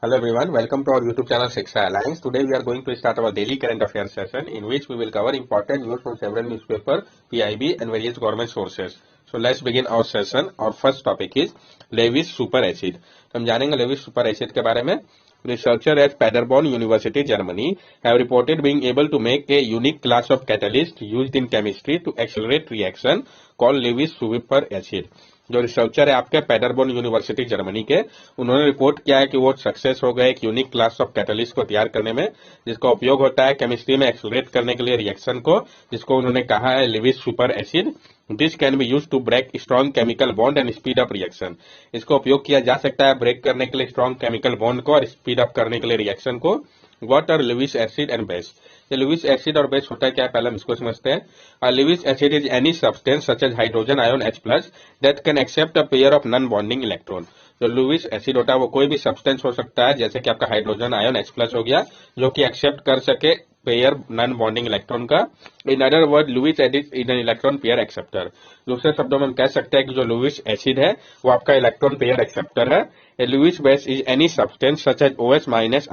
Hello everyone, welcome to our YouTube channel Shiksha Alliance. Today we are going to start our daily current affairs session in which we will cover important news from several newspaper, PIB and various government sources. So let's begin our session. Our first topic is Lewis super acid. तो हम जानेंगे Lewis super acid के बारे में. Researchers at Paderborn University, Germany have reported being able to make a unique class of catalyst used in chemistry to accelerate reaction called Lewis super acid. जो researcher है आपके पैडरबोर्न university Germany के, उन्होंने report किया है कि वो सक्सेस हो गए एक यूनिक क्लास ऑफ कैटलिस्ट को तैयार करने में, जिसका उपयोग होता है केमिस्ट्री में एक्सलरेट करने के लिए रिएक्शन को, जिसको उन्होंने कहा है Lewis super acid. This can be use to break strong chemical bond and speed up reaction. इसका उपयोग किया जा सकता है ब्रेक करने के लिए स्ट्रॉन्ग केमिकल बॉन्ड को और स्पीड अप करने के लिए रिएक्शन को. What are Lewis acid and base? ये लिविस एसिड और बेस होता है क्या, पहले हम इसको समझते हैं. Lewis acid is any substance such as hydrogen ion H+ that can accept a pair of non bonding electron. जो लुइस एसिड होता है वो कोई भी सब्सटेंस हो सकता है, जैसे कि आपका हाइड्रोजन आयन H+ हो गया, जो कि एक्सेप्ट कर सके पेयर नॉन बॉन्डिंग इलेक्ट्रॉन का. In other word Lewis acid is an electron pair acceptor. दूसरे शब्दों में हम कह सकते हैं कि जो लुइस एसिड है वो आपका इलेक्ट्रॉन पेयर एक्सेप्टर है. A Lewis base is any substance such as OH-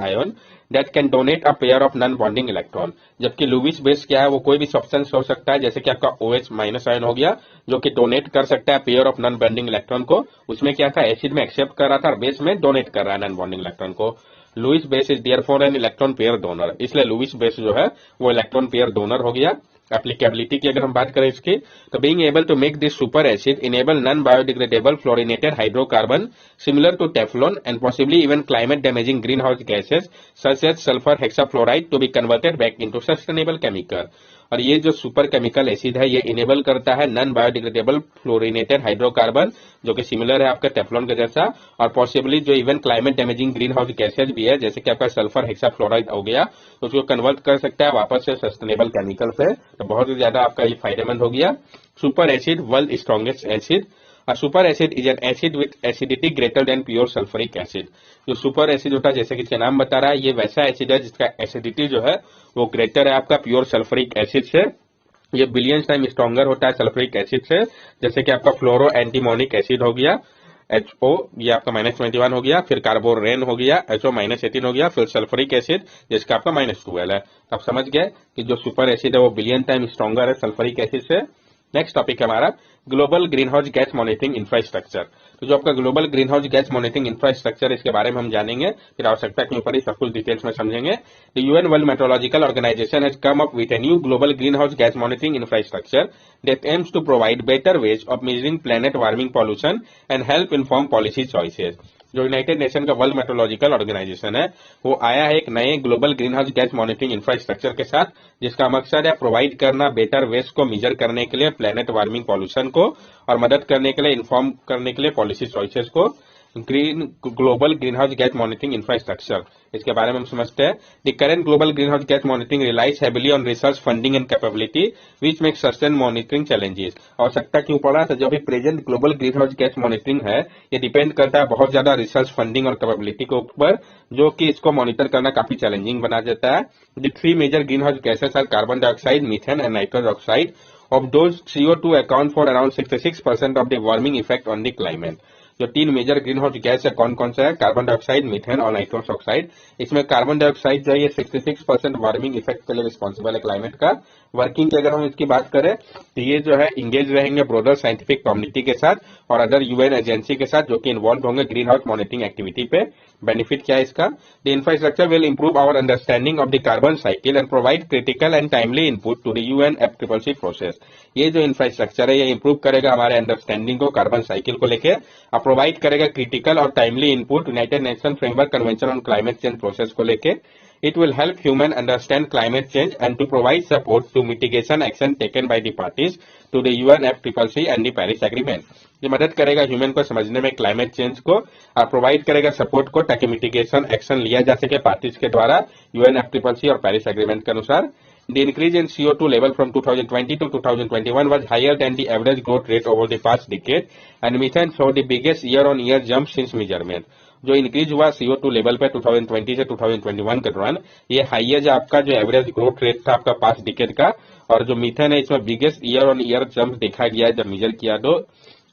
ion that can donate a pair of non-bonding electron. जबकि लुइस बेस क्या है, वो कोई भी सब्सटेंस हो सकता है, जैसे कि आपका OH- आयन हो गया, जो कि डोनेट कर सकता है pair of non bonding electron को. उसमें क्या था, एसिड में एक्सेप्ट कर रहा था और बेस में डोनेट कर रहा है नॉन बॉन्डिंग इलेक्ट्रॉन को. Lewis base is therefore an electron pair donor. इसलिए लुइस बेस जो है वो इलेक्ट्रॉन पेयर डोनर हो गया. एप्लीकेबिलिटी की अगर हम बात करें इसकी, तो being able to make this super acid enable non biodegradable fluorinated hydrocarbon similar to Teflon and possibly even climate damaging greenhouse gases such as sulphur hexafluoride to be converted back into sustainable chemical. और ये जो super chemical acid है ये enable करता है non biodegradable fluorinated hydrocarbon, जो कि similar है आपका टेफ्लॉन के जैसा, और पॉसिबली जो even climate damaging green house gases भी है, जैसे कि आपका सल्फर हेक्साफ्लोराइड हो गया, तो उसको कन्वर्ट कर सकता है वापस से सस्टेनेबल केमिकल से. तो बहुत ही ज्यादा आपका ये फायदेमंद हो गया. Super acid world strongest acid. A super acid is an acid with acidity greater than pure sulfuric acid. जो सुपर एसिड होता है, जैसे कि इसका नाम बता रहा है, ये वैसा एसिड है जिसका एसिडिटी जो है वो ग्रेटर है आपका प्योर सल्फरिक एसिड से. ये बिलियंस टाइम स्ट्रॉन्गर होता है सल्फरिक एसिड से, जैसे कि आपका फ्लोरो एंटीमोनिक एसिड हो गया HO, ये आपका -21 हो गया, फिर कार्बोरेन हो गया HO -18 हो गया, फिर सल्फरिक एसिड जिसका आपका -12 है. आप समझ गए कि जो सुपर एसिड है वो बिलियन टाइम स्ट्रॉन्गर है सल्फरिक एसिड से. नेक्स्ट टॉपिक है हमारा global greenhouse gas monitoring infrastructure. तो जो आपका global greenhouse gas monitoring infrastructure, इसके बारे में हम जानेंगे, फिर आवश्यकता के ऊपर ही सब कुछ डिटेल्स में समझेंगे. The UN World Meteorological Organization has come up with a new global greenhouse gas monitoring infrastructure that aims to provide better ways of measuring planet warming pollution and help inform policy choices. जो United Nation का world Meteorological organisation है वो आया है एक नए global greenhouse gas monitoring infrastructure के साथ, जिसका मकसद है प्रोवाइड करना बेटर वेज को मेजर करने के लिए प्लेनेट वार्मिंग पॉल्यूशन को, और मदद करने के लिए इन्फॉर्म करने के लिए पॉलिसी चॉइसेस को. Global greenhouse gas monitoring infrastructure, इसके बारे में हम समझते हैं. The current global greenhouse gas monitoring relies heavily on research funding and capability which make sustain monitoring challenges. आवश्यकता क्यों पड़ा, तो जो भी present global greenhouse gas monitoring है ये डिपेंड करता है बहुत ज्यादा रिसर्च फंडिंग और कैपेबिलिटी के ऊपर, जो कि इसको मॉनिटर करना काफी चैलेंजिंग बना देता है. The 3 major greenhouse gases are carbon dioxide, methane and nitrous oxide. Of those, CO2 account for around 66% of the warming effect on the climate. जो 3 मेजर ग्रीन हाउस गैस है कौन कौन सा है, कार्बन डाइऑक्साइड, मीथेन और nitrous oxide. इसमें carbon dioxide जो है ये 66% वार्मिंग इफेक्ट के लिए रिस्पॉन्सिबल है क्लाइमेट का. वर्किंग की अगर हम इसकी बात करें तो ये जो है इंगेज रहेंगे ब्रोडर साइंटिफिक कम्युनिटी के साथ और अदर यूएन एजेंसी के साथ, जो कि इन्वॉल्व होंगे ग्रीन हाउस मॉनिटरिंग एक्टिविटी पे. बेनिफिट क्या है इसका, the infrastructure will improve our understanding of the carbon cycle and provide critical and timely input to the UN FCCC process. ये जो इंफ्रास्ट्रक्चर है ये इंप्रूव करेगा हमारे अंडरस्टैंडिंग को कार्बन साइकिल को लेकर, और प्रोवाइड करेगा क्रिटिकल और timely input United nation framework convention on climate change process को लेकर. It will help human understand climate change and to provide support to mitigation action taken by the parties to the UN FCCC and the Paris Agreement. ये मदद करेगा human को समझने में climate change को, और प्रोवाइड करेगा सपोर्ट को ताकि मिटिगेशन एक्शन लिया जा सके पार्टीज के द्वारा UN FCCC और पेरिस एग्रीमेंट के अनुसार. The increase in CO2 level from 2020 to 2021 was higher than the average growth rate over the past decade, and methane showed the biggest year-on-year jump since measurement. जो increase हुआ CO2 level पे 2020 से 2021 के दौरान, ये highest आपका जो average growth rate था आपका पास्ट डिकेड का, और जो मीथेन है इसमें biggest year on year jump देखा गया है जब मेजर किया तो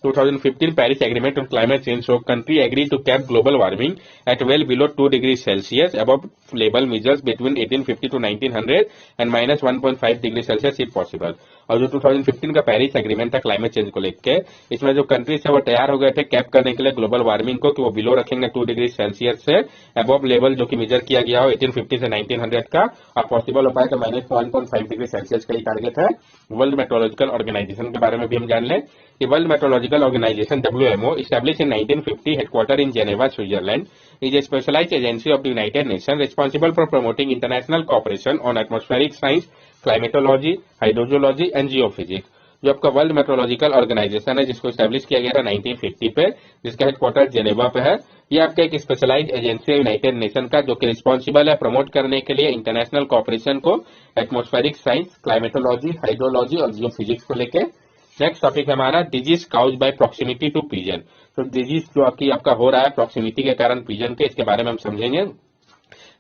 2015 Paris Agreement on Climate Change, so country agreed to cap global warming at well below 2 degrees Celsius above label measures between 1850 to 1900 and minus 1.5 degree Celsius if possible। और जो 2015 का Paris agreement था climate change को लेकर, इसमें जो countries है वो तैयार हो गए थे कैप करने के लिए ग्लोबल वार्मिंग को, कि वो बिलो रखेंगे 2 डिग्री सेल्सियस से, अबव लेवल जो कि मेजर किया गया हो 1850 से 1900 का, और पॉसिबल हो पाए तो माइनस 1.5 डिग्री सेल्सियस का ही टारगेट है। वर्ल्ड मेट्रोलॉजिकल ऑर्गेनाइजेशन के बारे में भी हम जान लें कि World Meteorological Organization WMO established in 1950, headquartered in Geneva, Switzerland, is a specialized agency of the United Nations responsible for promoting international cooperation on atmospheric science, climatology, hydrogeology and geophysics। जो आपका वर्ल्ड मेट्रोलॉजिकल ऑर्गेनाइजेशन है जिसको establish किया गया था 1950 पे, जिसका headquarter Geneva पे है, ये आपका एक स्पेशलाइज्ड एजेंसी है यूनाइटेड नेशन का, जो कि रिस्पॉन्सिबल है प्रमोट करने के लिए इंटरनेशनल कोऑपरेशन को एटमॉस्फेरिक साइंस, क्लाइमेटोलॉजी, हाइड्रोलॉजी और जियोफिजिक्स को लेकर। नेक्स्ट टॉपिक है हमारा disease cause by proximity to pigeon. तो डिजीज जो आपका हो रहा है प्रॉक्सिमिटी के कारण पिजन के, इसके बारे में हम समझेंगे।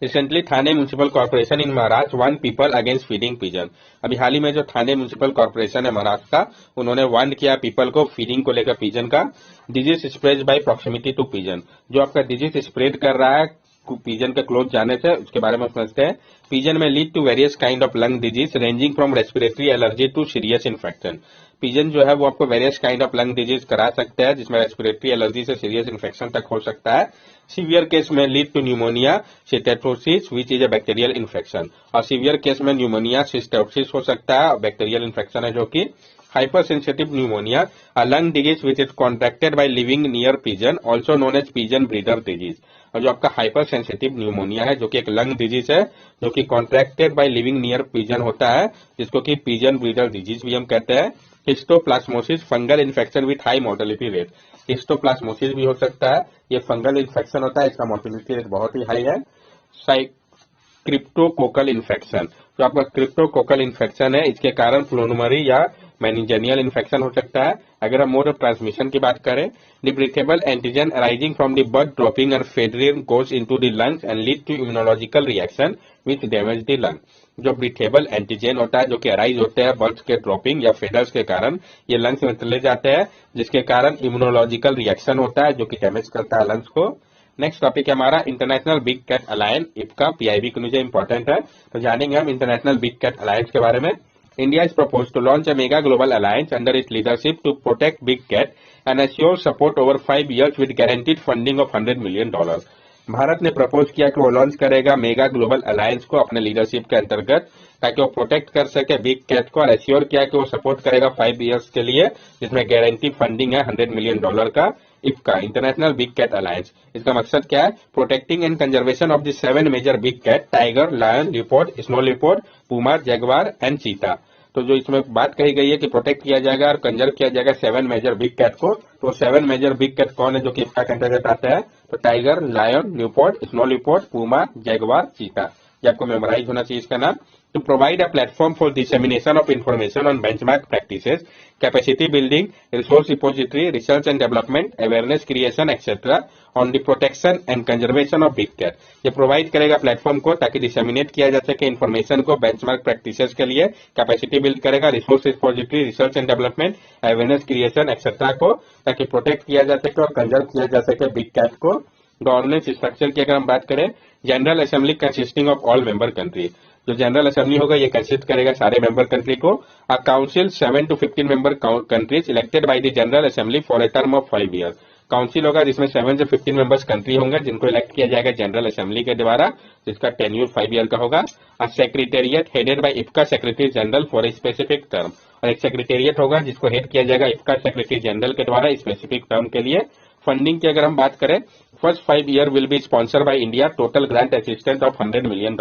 Recently Thane municipal corporation in Maharashtra warn people against feeding pigeon. अभी हाल ही में जो थाने म्यूनिसिपल कॉर्पोरेशन है महाराष्ट्र का, उन्होंने वार्न किया पीपल को फीडिंग को लेकर पिजन का। Disease spread by proximity to pigeon, जो आपका डिजीज स्प्रेड कर रहा है पिजन के क्लोज जाने से, उसके बारे में समझते हैं। Pigeon may lead to various kind of lung disease ranging from respiratory allergy to serious infection. Pigeon जो है वो आपको various kind of lung disease करा सकते हैं, जिसमें रेस्पिरेटरी एलर्जी से सीरियस इन्फेक्शन तक हो सकता है। Severe case may lead to pneumonia psittacosis which is a bacterial infection, और सीवियर केस में न्यूमोनिया सिस्टेटोसिस हो सकता है, बैक्टीरियल इन्फेक्शन है जो कि hyper sensitive pneumonia, a lung disease which is contracted by living near pigeon, also known as pigeon breeder disease. और जो आपका हाइपर सेंसिटिव न्यूमोनिया है जो कि एक लंग डिजीज है, जो कि contracted by living near pigeon होता है, जिसको कि पिजन ब्रीडर डिजीज भी हम कहते हैं। Histoplasmosis fungal infection with high mortality rate, histoplasmosis भी हो सकता है, ये फंगल इन्फेक्शन होता है, इसका मोर्टेलिटी रेट बहुत ही हाई है। क्रिप्टोकोकल इन्फेक्शन, जो आपका क्रिप्टोकोकल इन्फेक्शन है, इसके कारण प्लूमोनरी या मेनिंजियल इन्फेक्शन हो सकता है। अगर हम मोड ऑफ ट्रांसमिशन की बात करें, the breathable antigen arising from the bird dropping or feathering goes into the lungs and lead to immunological reaction which damage the lung. जो ब्रीथेबल एंटीजन होता है जो कि अराइज होते हैं बर्ड्स के ड्रॉपिंग या फेडर्स के कारण, ये लंग्स में चले जाते हैं, जिसके कारण इम्यूनोलॉजिकल रिएक्शन होता है जो कि डैमेज करता है लंग्स को। नेक्स्ट टॉपिक है हमारा international big cat alliance, IBCA PIB के नीचे इंपॉर्टेंट है, तो जानेंगे हम इंटरनेशनल बिग कैट अलायंस के बारे में। India is proposed to launch a mega global alliance under its leadership to protect big cat and assure support over 5 years with guaranteed funding of $100 million। Bharat ने propose किया कि वो launch करेगा mega global alliance को अपने leadership के अंतर्गत, ताकि वो प्रोटेक्ट कर सके बिग कैट को, और एश्योर किया कि वो सपोर्ट करेगा 5 इयर्स के लिए, जिसमें गारंटी फंडिंग है $100 मिलियन का। इफ्का इंटरनेशनल बिग कैट अलायंस, इसका मकसद क्या है? Protecting and conservation of the 7 major big cat, tiger, lion, leopard, snow leopard, puma, jaguar and cheetah. तो जो इसमें बात कही गई है कि प्रोटेक्ट किया जाएगा और कंजर्व किया जाएगा 7 मेजर बिग कैट को, तो 7 मेजर बिग कैट कौन है जो कि इसका अंतर्गत आता है? तो tiger, lion, leopard, snow leopard, puma, jaguar, cheetah. ये आपको मेमोराइज होना चाहिए इसका नाम। To provide a platform for dissemination of information on benchmark practices, capacity building, resource repository, research and development, awareness creation, etc. on the protection and conservation of big cat। ये provide करेगा platform को ताकि disseminate किया जा सके information को benchmark practices के लिए, कैपेसिटी बिल्ड करेगा resource repository, research and development, awareness creation etcetera को, ताकि प्रोटेक्ट किया जा सके और कंजर्व किया जा सके बिग कैट को। गवर्नेंस स्ट्रक्चर की अगर हम बात करें, general assembly consisting of all member country, जो जनरल असेंबली होगा ये कंसिस्ट करेगा सारे मेंबर कंट्री को। A council 7 to 15 member countries elected by the general assembly for a term of 5 year. Council होगा जिसमें 7 से 15 मेंबर्स कंट्री होंगे, जिनको इलेक्ट किया जाएगा जनरल असेंबली के द्वारा, जिसका टेन्यूर 5 ईयर का होगा। A secretariat headed by IBCA secretary general for a specific term, और एक सेक्रेटेरिएट होगा जिसको हेड किया जाएगा इफ्का सेक्रेटरी जनरल के द्वारा स्पेसिफिक टर्म के लिए। फंडिंग की अगर हम बात करें, first 5 year will be sponsor by India, total grant assistance of $100 million.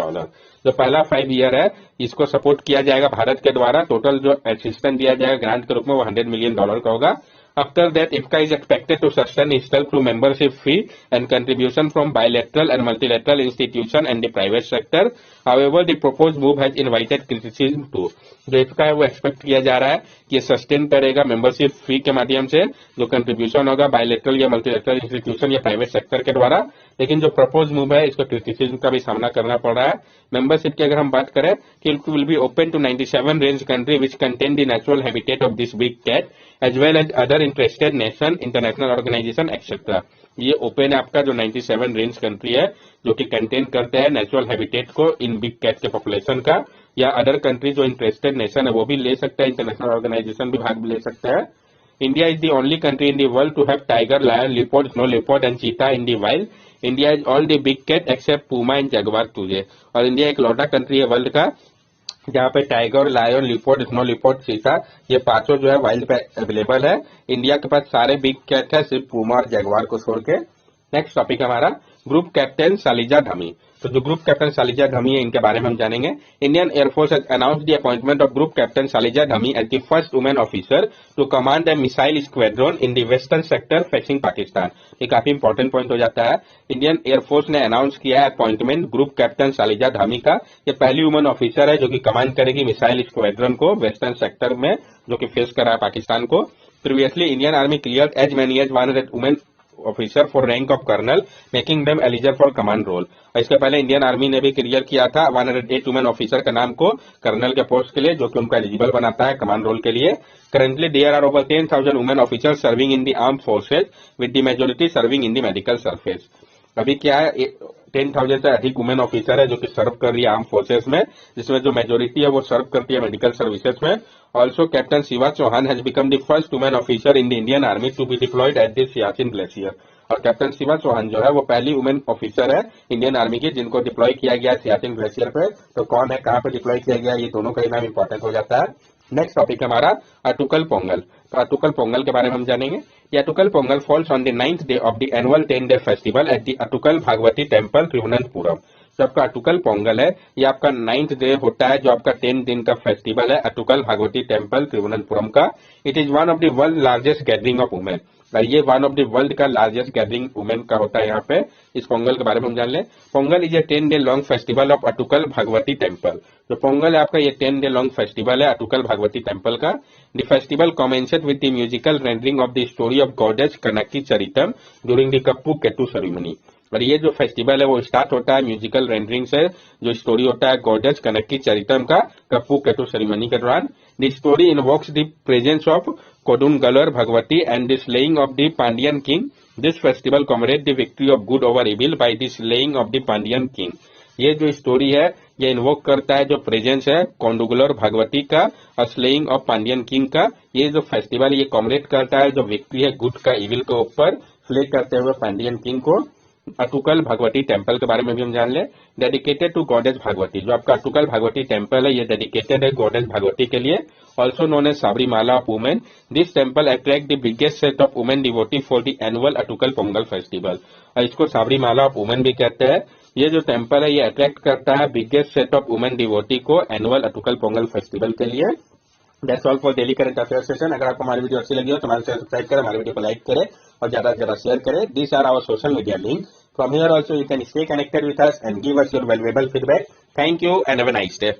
जो पहला 5 ईयर है इसको सपोर्ट किया जाएगा भारत के द्वारा, टोटल जो असिस्टेंस दिया जाएगा ग्रांट के रूप में वो $100 मिलियन का होगा। After that, IFCA is expected to sustain itself through membership fee and contribution from bilateral and multilateral institutions and the private sector. However, the proposed move has invited criticism too। जो IFCA है वो expect किया जा रहा है कि ये sustain करेगा मेंबरशिप फी के माध्यम से, जो कंट्रीब्यूशन होगा बायलेटरल या मल्टीलेटरल इंस्टीट्यूशन या प्राइवेट सेक्टर के द्वारा, लेकिन जो प्रपोज मूव है इसको क्रिटिसिज्म का भी सामना करना पड़ रहा है। मेंबरशिप की अगर हम बात करें कि it will be open to 97 range country which contain the natural habitat of this big cat as well as other other interested nation, international organisation etcetera. ये ओपन है आपका जो 97 रेंज कंट्री है जो कि कंटेन करते हैं नेचुरल हैबिटेट को इन बिग कैट के पॉपुलेशन का, या अदर कंट्री जो इंटरेस्टेड नेशन है वो भी ले सकता है, इंटरनेशनल ऑर्गेनाइजेशन भी भाग ले सकता है। India is the only country in the world to have tiger, lion, leopard, snow leopard and cheetah in the wild. India is all the big cat except puma and jaguar तुझे। और India एक लौटा country है world का जहाँ पे tiger, lion, leopard, snow leopard, cheetah ये पांचों जो है वाइल्ड पे अवेलेबल है। इंडिया के पास सारे बिग कैट है सिर्फ पूमा और जगुआर को छोड़ के। नेक्स्ट टॉपिक हमारा ग्रुप कैप्टन शालिजा धमी। तो जो ग्रुप कैप्टन शालिजा धमी है इनके बारे में हम जानेंगे। Indian air force has announced the appointment of group captain Shalija Dhami as the first women officer to command the missile squadron in the western sector facing Pakistan. ये काफी इंपॉर्टेंट पॉइंट हो जाता है। इंडियन एयरफोर्स ने अनाउंस किया है appointment group captain Shalija Dhami का। ये पहली वुमेन ऑफिसर है जो कि कमांड करेगी मिसाइल स्क्वाड्रन को वेस्टर्न सेक्टर में जो कि फेस कर रहा है पाकिस्तान को। Previously Indian army clear as many as 100 women officer for rank of colonel making them eligible for command role. इसके पहले इंडियन आर्मी ने भी क्लियर किया था 108 वुमेन ऑफिसर का नाम को कर्नल के पोस्ट के लिए जो कि उनको एलिजिबल बनाता है कमांड रोल के लिए। Currently there are over 10,000 women officer serving in the armed forces with the majority serving in the medical service. अभी क्या है 10,000 से अधिक वुमेन ऑफिसर है जो कि सर्व कर रही है आर्म फोर्सेस में, जिसमें जो मेजोरिटी है वो सर्व करती है मेडिकल सर्विसेज में। Also captain Shiva Chauhan has become the first women officer in the Indian army to be deployed at the Siachen glacier. और कैप्टन शिवा चौहान जो है वो पहली वुमेन ऑफिसर है इंडियन आर्मी की जिनको डिप्लॉय किया गया सियाचिन ग्लेशियर पे। तो कौन है, कहाँ पे डिप्लॉय किया गया, ये दोनों का नाम इंपॉर्टेंट हो जाता है। नेक्स्ट टॉपिक हमारा अटुकल पोंगल। तो अटुकल पोंगल के बारे में हम जानेंगे। ये Attukal Pongal falls on the 9th day of the annual 10-day festival at the Attukal Bhagavathi temple Thiruvananthapuram. जो आपका अटुकल पोंगल है ये आपका 9th डे होता है जो आपका 10 दिन का फेस्टिवल है अटुकल भागवती टेम्पल त्रिभुवनपुरम का। It is one of the world largest gathering of women. ये वन ऑफ द वर्ल्ड का लार्जेस्ट गैदरिंग वुमेन का होता है यहाँ पे। इस पोंगल के बारे में हम जान लें। Pongal is a 10-day long festival of Attukal Bhagavathi temple. जो पोंगल है आपका ये 10-day लॉन्ग फेस्टिवल है अटुकल भागवती टेम्पल का। The festival commenced with the musical rendering of the story of goddess Kannaki Charitham during the Kappu Kettu ceremony. और ये जो फेस्टिवल है वो स्टार्ट होता है म्यूजिकल रेंडरिंग से, जो स्टोरी होता है गॉडेस कनक्की चरितम का कप्पू केटू सेरेमनी के दौरान। The story invokes the presence of Kodungallur Bhagavathi and the slaying of the Pandyan king. This festival commemorate the victory of good over evil by the slaying of the Pandyan king. ये जो story है ये invoke करता है जो प्रेजेंस है कोडुंगलर भगवती का और स्लेइंग ऑफ पांडियन किंग का। ये जो फेस्टिवल ये कॉमेरेट करता है जो विक्ट्री है गुड का इविल के ऊपर स्ले करते हुए पांडियन किंग को। अटुकल भगवती टेम्पल के बारे में भी हम जान ले। डेडिकेटेड टू गॉडेस भागवती। जो आपका अटुकल भगवती टेम्पल है ये डेडिकेटेड है गॉडेस भागवती के लिए। Also known as Sabarimala of women. This temple attract the biggest set of women devotee for the annual Attukal Pongal festival. और इसको साबरीमाला ऑफ वुमेन भी कहते हैं। ये जो टेम्पल है ये अट्रैक्ट करता है biggest set of women devotee को एनुअल अटुकल पोंगल फेस्टिवल के लिए। That's all for daily current affair session. अगर आपको हमारी वीडियो अच्छी लगी हो तो हमारे चैनल सब्सक्राइब करें, हमारी वीडियो को लाइक करें और ज्यादा से ज्यादा शेयर करें। This are our social media link. From here also you can stay connected with us and give us your valuable feedback. Thank you and have a nice day.